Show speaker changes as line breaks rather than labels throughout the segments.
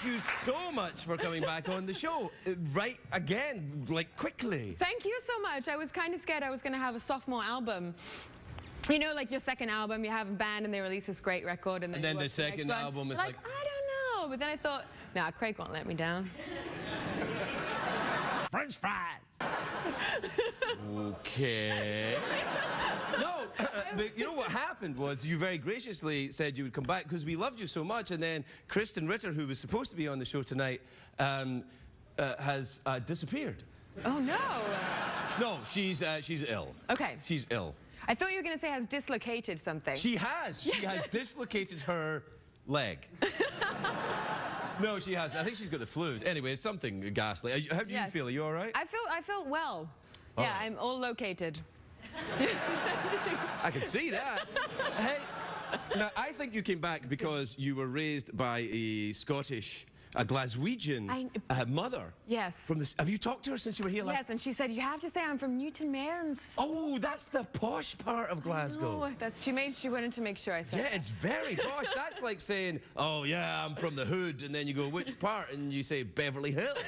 you so much for coming back on the show. Right again, like quickly.
Thank you so much. I was kind of scared I was going to have a sophomore album. You know, like your second album, you have a band and they release this great record, and then
the second album is like,
I don't know. But then I thought, nah, Craig won't let me down.
French fries. Okay. No, but you know what happened was you very graciously said you would come back because we loved you so much, and then Kristen Ritter, who was supposed to be on the show tonight, has disappeared.
Oh no.
No, she's ill.
Okay.
She's ill.
I thought you were going to say has dislocated something.
She has. She has dislocated her leg. No, she hasn't. I think she's got the flu. Anyway, it's something ghastly. How do you feel? Are you all right?
I felt well.
All
yeah,
right.
I'm all located.
I can see that. Hey, now I think you came back because you were raised by a Glaswegian mother.
Yes.
From this, have you talked to her since you were here last?
Yes, and she said you have to say I'm from Newton Mearns.
Oh, that's the posh part of Glasgow.
No, she wanted to make sure I said.
Yeah,
that.
it's very posh. That's like saying, oh yeah, I'm from the hood, and then you go, which part? And you say Beverly Hills.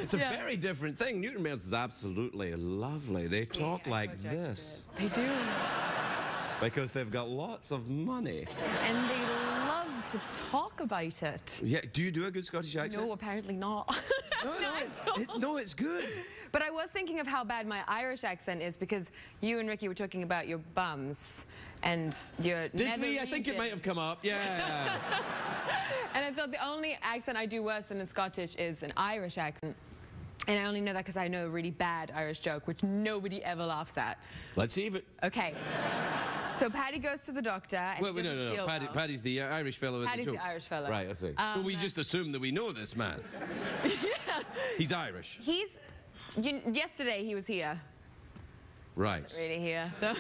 It's a very different thing. Newton Mearns is absolutely lovely. They talk like this.
They do.
Because they've got lots of money.
And they love to talk about it.
Yeah, do you do a good Scottish accent?
No, apparently not.
No, it's good.
But I was thinking of how bad my Irish accent is because you and Ricky were talking about your bums and your
Did we? I think it might have come up. Yeah.
And I thought the only accent I do worse than a Scottish is an Irish accent. And I only know that because I know a really bad Irish joke, which nobody ever laughs at.
Let's see if it...
Okay. So Paddy goes to the doctor and
Wait, no. Paddy's the Irish fellow.
Paddy's the Irish fellow.
Right, I see. So we just assume that we know this man.
Yeah.
He's Irish.
Yesterday he was here.
Right.
He's really here. So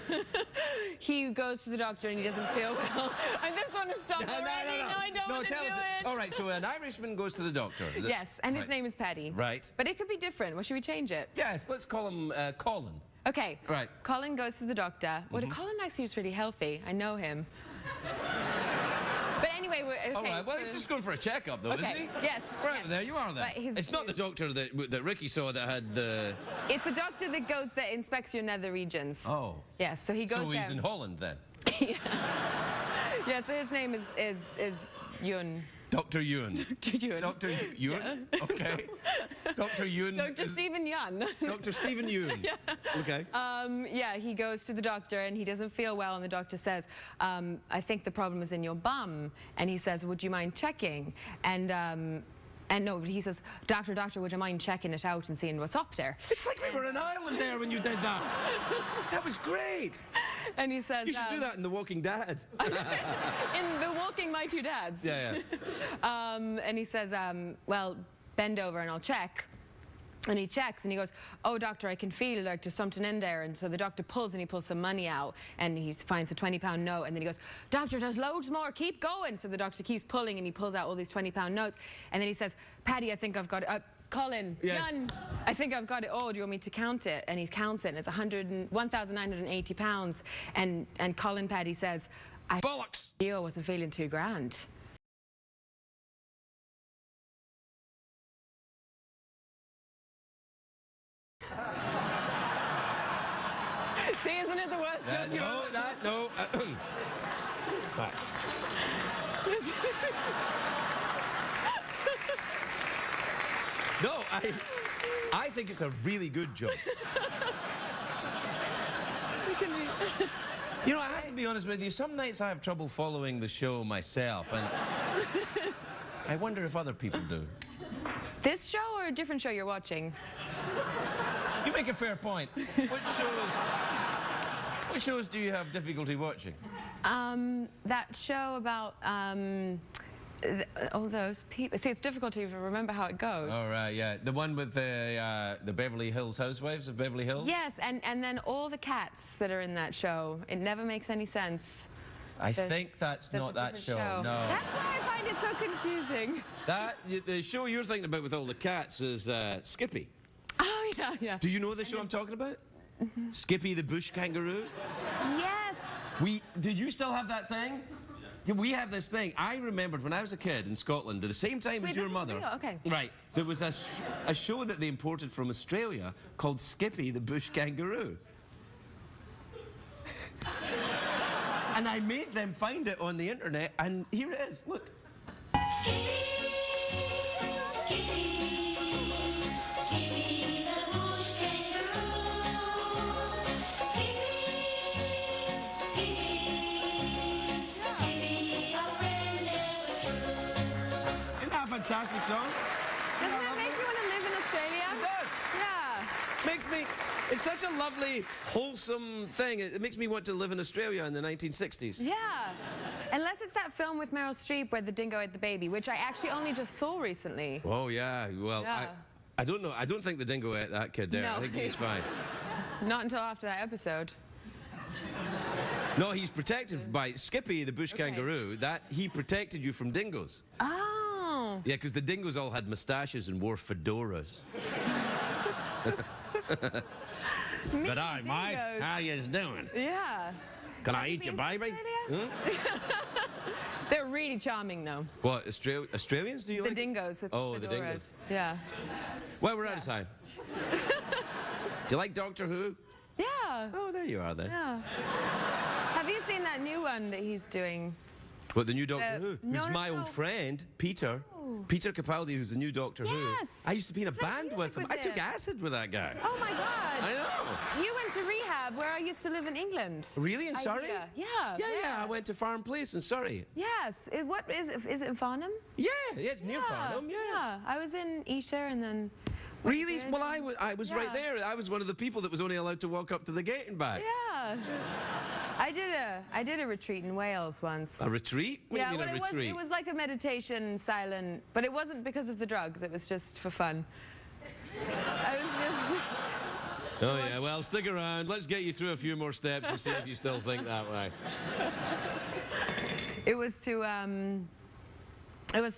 he goes to the doctor and he doesn't feel well. I just want to stop already. No, I don't want to do it.
All right, so an Irishman goes to the doctor.
Yes, and his name is Paddy.
Right.
But it could be different. Well, should we change it?
Yes, let's call him Colin.
Okay.
Right.
Colin goes to the doctor. Well, Colin actually is really healthy. I know him. But anyway, we're okay.
All right. Well, he's just going for a checkup, though, isn't he?
Yes.
Right, there you are, then. It's not the doctor that Ricky saw that had the...
It's a doctor that inspects your nether regions.
Oh.
Yes, so he goes
So he's in Holland, then?
Yeah, so his name is Ewan.
Dr. Ewan.
Dr. Ewan.
Dr. Ewan? Yeah. Okay. Dr. Ewan.
Dr. Stephen Ewan.
Dr. Stephen Ewan. Yeah. Okay.
Yeah, he goes to the doctor and he doesn't feel well, and the doctor says, I think the problem is in your bum. And he says, would you mind checking? And no, he says, doctor, would you mind checking it out and seeing what's up there?
It's like we were in Ireland there when you did that. That was great.
And he says...
You should do that in The Walking Dead.
In The Walking My Two Dads.
Yeah.
And he says, well, bend over and I'll check. And he checks and he goes, oh, doctor, I can feel like there's something in there. And so the doctor pulls some money out and he finds a £20 note. And then he goes, doctor, there's loads more, keep going. So the doctor keeps pulling and he pulls out all these £20 notes. And then he says, Paddy, I think I've got it. Colin,
yes.
Jan, I think I've got it all. Do you want me to count it? And he counts it and it's £1,980. And Colin Paddy says,
bollocks!
I wasn't feeling too grand. See, isn't it the worst joke you've ever...
No. Right. No, I think it's a really good joke. You know, I have to be honest with you, some nights I have trouble following the show myself, and I wonder if other people do.
This show or a different show you're watching?
You make a fair point. What shows do you have difficulty watching?
That show about, all those people. See, it's difficult to remember how it goes.
Oh, right, yeah. The one with the Beverly Hills Housewives of Beverly Hills?
Yes, and then all the cats that are in that show. It never makes any sense.
I think that's not that show. No.
That's why I find it so confusing.
The show you're thinking about with all the cats is Skippy.
Oh, yeah.
Do you know the show I'm talking about? Skippy the bush kangaroo?
Yes.
Did you still have that thing? Yeah, we have this thing. I remembered when I was a kid in Scotland, at the same time as your mother.
Real? Okay.
Right. There was a show that they imported from Australia called Skippy the Bush Kangaroo. And I made them find it on the internet, and here it is. Look. Fantastic song.
Doesn't it make you want to live in Australia?
It does.
Yeah.
Makes me, it's such a lovely, wholesome thing. It makes me want to live in Australia in the 1960s.
Yeah. Unless it's that film with Meryl Streep where the dingo ate the baby, which I actually only just saw recently.
Oh, yeah. Well,
Yeah.
I don't know. I don't think the dingo ate that kid there.
No.
I think he's fine.
Not until after that episode.
No, he's protected by Skippy, the bush kangaroo. That he protected you from dingoes.
Oh.
Yeah, because the dingoes all had moustaches and wore fedoras. Good day, Mike. How you doing?
Yeah.
Can I eat your baby? Huh?
They're really charming, though.
What, Australians, do you
The
like?
dingoes with
Oh,
fedoras.
the dingoes.
Yeah.
Well, we're out of time. Do you like Doctor Who?
Yeah.
Oh, there you are then.
Yeah. Have you seen that new one that he's doing?
What, the new Doctor Who?
no,
Who's
no,
my
no.
old friend, Peter. Peter Capaldi, who's the new Doctor Who.
Yes.
I used to be in a
Play
band
music
with him.
with
I took
him.
acid with that guy.
Oh, my God.
I know.
You went to rehab where I used to live in England.
Really? In Surrey?
Yeah.
Yeah. I went to Farm Place in Surrey.
Yes. What is it in Farnham?
Yeah, it's near Farnham, yeah.
I was in Esher and then...
Really? Well, I was right
Yeah.
there. I was one of the people that was only allowed to walk up to the gate and back.
Yeah. I did a retreat in Wales once.
A retreat? What do you mean a retreat?
It was like a meditation, silent, but it wasn't because of the drugs. It was just for fun. I was just...
Oh, yeah, well, stick around. Let's get you through a few more steps and see if you still think that way.
It was to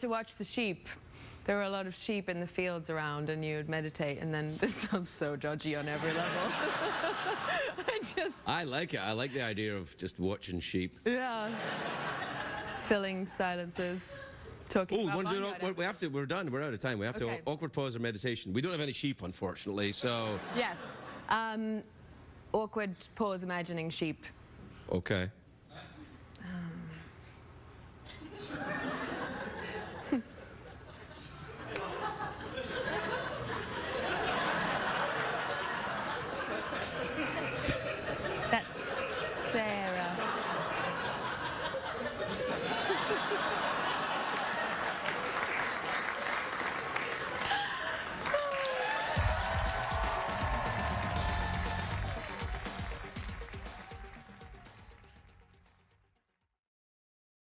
watch the sheep. There were a lot of sheep in the fields around, and you would meditate, and then this sounds so dodgy on every level.
I like it. I like the idea of just watching sheep.
Yeah. Filling silences, talking about
we're done. We're out of time. We have to awkward pause or meditation. We don't have any sheep, unfortunately, so...
Yes. Awkward pause imagining sheep.
Okay.